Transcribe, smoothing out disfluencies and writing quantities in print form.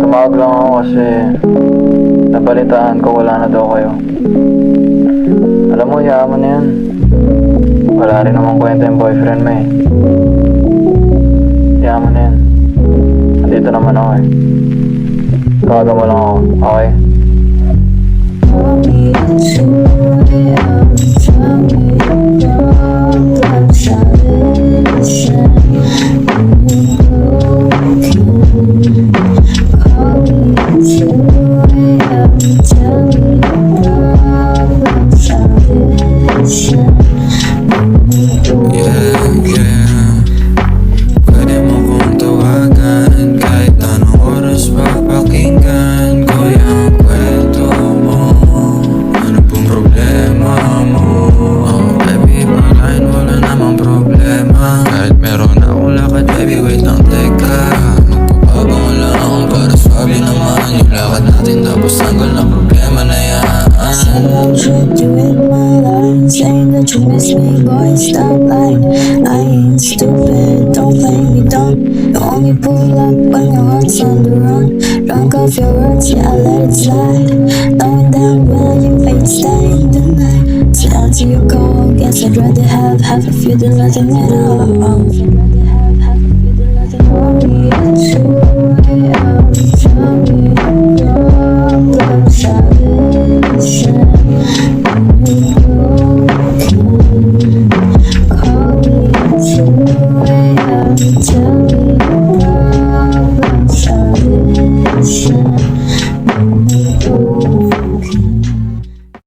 Tumawag lang ako kasi nabalitaan ko wala na daw kayo. Alam mo, yaman na yan. Wala rin naman kwenta yung boyfriend mo eh. Yaman na yan. Nandito naman ako eh. Tawagan mo lang ako, okay? Saying that you miss me, boy, stop lying. I ain't stupid, don't play me dumb. You only pull up when your heart's on the run. Drunk off your words, yeah, I let it slide. Knowing damn well you ain't staying the night. So answer your call, guess I'd rather have half of you than nothing at all. Tell me